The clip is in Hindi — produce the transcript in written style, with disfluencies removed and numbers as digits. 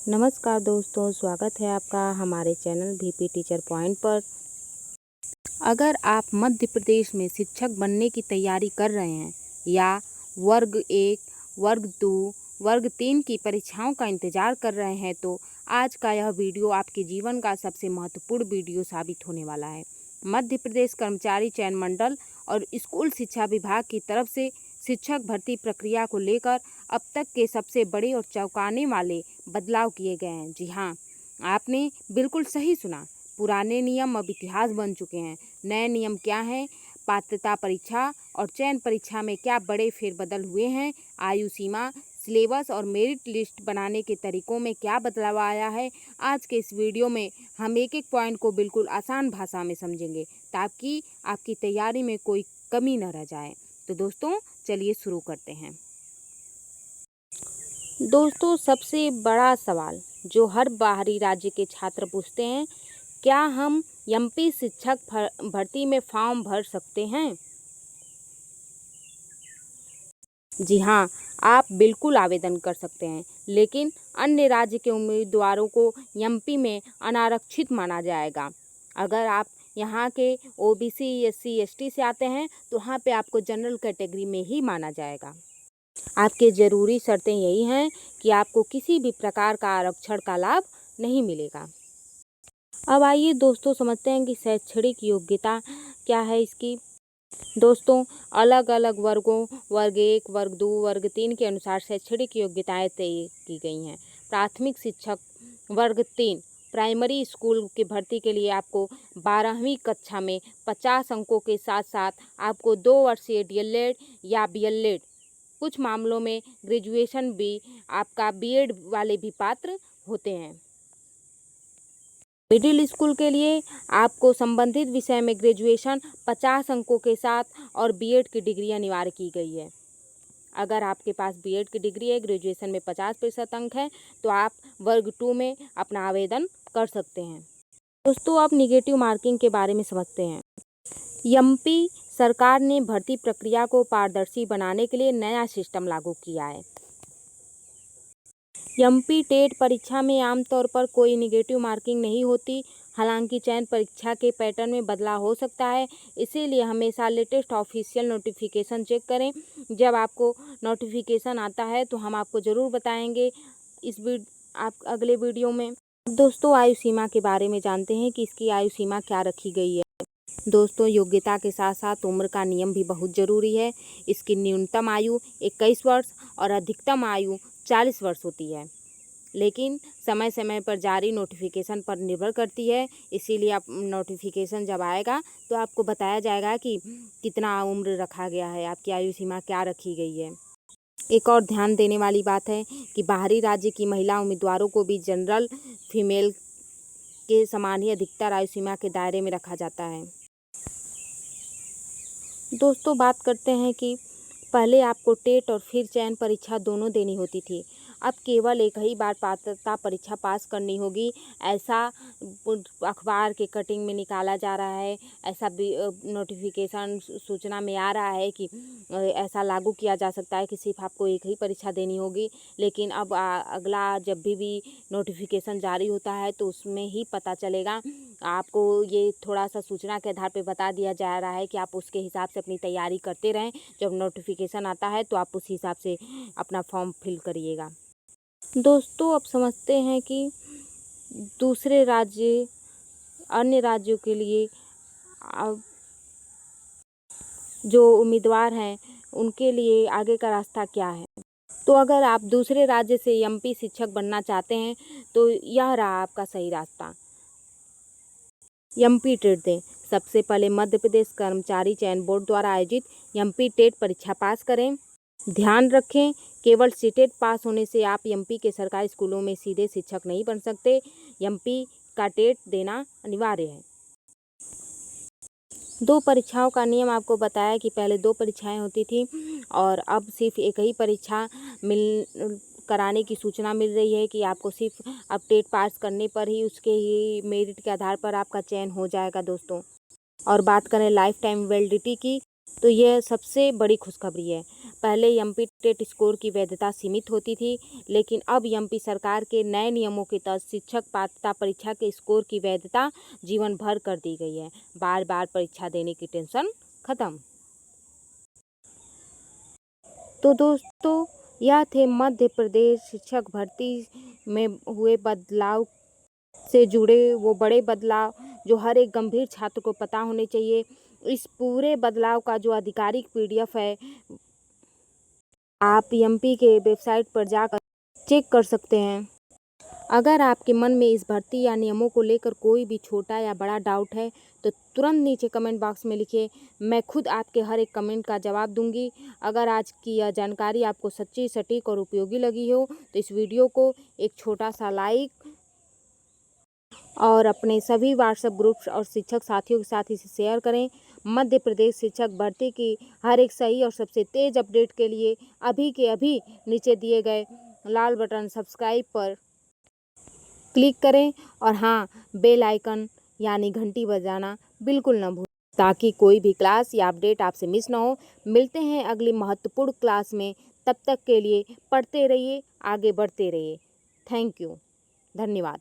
नमस्कार दोस्तों, स्वागत है आपका हमारे चैनल वीपी टीचर पॉइंट पर। अगर आप मध्य प्रदेश में शिक्षक बनने की तैयारी कर रहे हैं या वर्ग 1, वर्ग 2, वर्ग 3 की परीक्षाओं का इंतज़ार कर रहे हैं तो आज का यह वीडियो आपके जीवन का सबसे महत्वपूर्ण वीडियो साबित होने वाला है। मध्य प्रदेश कर्मचारी चयन मंडल और स्कूल शिक्षा विभाग की तरफ से शिक्षक भर्ती प्रक्रिया को लेकर अब तक के सबसे बड़े और चौंकाने वाले बदलाव किए गए हैं। जी हाँ, आपने बिल्कुल सही सुना। पुराने नियम अब इतिहास बन चुके हैं। नए नियम क्या हैं? पात्रता परीक्षा और चयन परीक्षा में क्या बड़े फेरबदल हुए हैं? आयु सीमा, सिलेबस और मेरिट लिस्ट बनाने के तरीकों में क्या बदलाव आया है? आज के इस वीडियो में हम एक एक पॉइंट को बिल्कुल आसान भाषा में समझेंगे ताकि आपकी तैयारी में कोई कमी न रह जाए। तो दोस्तों चलिए शुरू करते हैं। दोस्तों, सबसे बड़ा सवाल जो हर बाहरी राज्य के छात्र पूछते हैं, क्या हम एमपी शिक्षक भर्ती में फॉर्म भर सकते हैं? जी हाँ, आप बिल्कुल आवेदन कर सकते हैं, लेकिन अन्य राज्य के उम्मीदवारों को एमपी में अनारक्षित माना जाएगा। अगर आप यहाँ के ओबीसी, एससी, एसटी से आते हैं तो वहाँ पे आपको जनरल कैटेगरी में ही माना जाएगा। आपके ज़रूरी शर्तें यही हैं कि आपको किसी भी प्रकार का आरक्षण का लाभ नहीं मिलेगा। अब आइए दोस्तों समझते हैं कि शैक्षणिक योग्यता क्या है इसकी। दोस्तों, अलग अलग वर्गों वर्ग 1, वर्ग 2, वर्ग 3 के अनुसार शैक्षणिक योग्यताएं तय की गई हैं। प्राथमिक शिक्षक वर्ग 3 प्राइमरी स्कूल की भर्ती के लिए आपको 12वीं कक्षा में 50 अंकों के साथ साथ आपको 2 वर्षीय डीएलएड या बीएलएड, कुछ मामलों में ग्रेजुएशन भी, आपका बीएड वाले भी पात्र होते हैं। मिडिल स्कूल के लिए आपको संबंधित विषय में ग्रेजुएशन 50 अंकों के साथ और बीएड की डिग्री अनिवार्य की गई है। अगर आपके पास बीएड की डिग्री है, ग्रेजुएशन में 50% अंक है, तो आप वर्ग 2 में अपना आवेदन कर सकते हैं। दोस्तों, अब निगेटिव मार्किंग के बारे में समझते हैं। एमपी सरकार ने भर्ती प्रक्रिया को पारदर्शी बनाने के लिए नया सिस्टम लागू किया है। एमपी टेट परीक्षा में आमतौर पर कोई निगेटिव मार्किंग नहीं होती। हालांकि चयन परीक्षा के पैटर्न में बदलाव हो सकता है, इसीलिए हमेशा लेटेस्ट ऑफिशियल नोटिफिकेशन चेक करें। जब आपको नोटिफिकेशन आता है तो हम आपको ज़रूर बताएंगे आप अगले वीडियो में। दोस्तों, आयु सीमा के बारे में जानते हैं कि इसकी आयु सीमा क्या रखी गई है। दोस्तों, योग्यता के साथ साथ उम्र का नियम भी बहुत ज़रूरी है। इसकी न्यूनतम आयु 21 वर्ष और अधिकतम आयु 40 वर्ष होती है, लेकिन समय समय पर जारी नोटिफिकेशन पर निर्भर करती है। इसीलिए आप नोटिफिकेशन जब आएगा तो आपको बताया जाएगा कि कितना उम्र रखा गया है, आपकी आयु सीमा क्या रखी गई है। एक और ध्यान देने वाली बात है कि बाहरी राज्य की महिला उम्मीदवारों को भी जनरल फीमेल के समान ही अधिकतर आयु सीमा के दायरे में रखा जाता है। दोस्तों, बात करते हैं कि पहले आपको टेट और फिर चयन परीक्षा दोनों देनी होती थी। अब केवल एक ही बार पात्रता परीक्षा पास करनी होगी, ऐसा अखबार के कटिंग में निकाला जा रहा है। ऐसा भी नोटिफिकेशन सूचना में आ रहा है कि ऐसा लागू किया जा सकता है कि सिर्फ आपको एक ही परीक्षा देनी होगी। लेकिन अब अगला जब भी नोटिफिकेशन जारी होता है तो उसमें ही पता चलेगा। आपको ये थोड़ा सा सूचना के आधार पे बता दिया जा रहा है कि आप उसके हिसाब से अपनी तैयारी करते रहें। जब नोटिफिकेशन आता है तो आप उस हिसाब से अपना फॉर्म फिल करिएगा। दोस्तों, अब समझते हैं कि दूसरे राज्य, अन्य राज्यों के लिए जो उम्मीदवार हैं उनके लिए आगे का रास्ता क्या है। तो अगर आप दूसरे राज्य से एमपी शिक्षक बनना चाहते हैं तो यह रहा आपका सही रास्ता। एमपी टेट दें। सबसे पहले मध्य प्रदेश कर्मचारी चयन बोर्ड द्वारा आयोजित एमपी टेट परीक्षा पास करें। ध्यान रखें, केवल सीटेट पास होने से आप एमपी के सरकारी स्कूलों में सीधे शिक्षक नहीं बन सकते। एमपी का टेट देना अनिवार्य है। 2 परीक्षाओं का नियम आपको बताया कि पहले 2 परीक्षाएं होती थी और अब सिर्फ एक ही परीक्षा कराने की सूचना मिल रही है कि आपको सिर्फ अब टेट पास करने पर ही उसके ही मेरिट के आधार पर आपका चयन हो जाएगा दोस्तों। और बात करें लाइफ टाइम वैलिडिटी की, तो यह सबसे बड़ी खुशखबरी है। पहले एमपी टेट स्कोर की वैधता सीमित होती थी, लेकिन अब एमपी सरकार के नए नियमों के तहत शिक्षक पात्रता परीक्षा के स्कोर की वैधता जीवन भर कर दी गई है। बार बार परीक्षा देने की टेंशन खत्म। तो दोस्तों, यह थे मध्य प्रदेश शिक्षक भर्ती में हुए बदलाव से जुड़े वो बड़े बदलाव जो हर एक गंभीर छात्र को पता होने चाहिए। इस पूरे बदलाव का जो आधिकारिक पीडीएफ है, आप एमपी के वेबसाइट पर जाकर चेक कर सकते हैं। अगर आपके मन में इस भर्ती या नियमों को लेकर कोई भी छोटा या बड़ा डाउट है तो तुरंत नीचे कमेंट बॉक्स में लिखिए। मैं खुद आपके हर एक कमेंट का जवाब दूंगी। अगर आज की यह जानकारी आपको सच्ची, सटीक और उपयोगी लगी हो तो इस वीडियो को एक छोटा सा लाइक और अपने सभी व्हाट्सएप ग्रुप्स और शिक्षक साथियों के साथ इसे शेयर करें। मध्य प्रदेश शिक्षक भर्ती की हर एक सही और सबसे तेज अपडेट के लिए अभी के अभी नीचे दिए गए लाल बटन सब्सक्राइब पर क्लिक करें और हाँ, बेल आइकन यानी घंटी बजाना बिल्कुल न भूलें, ताकि कोई भी क्लास या अपडेट आपसे मिस ना हो। मिलते हैं अगली महत्वपूर्ण क्लास में। तब तक के लिए पढ़ते रहिए, आगे बढ़ते रहिए। थैंक यू, धन्यवाद।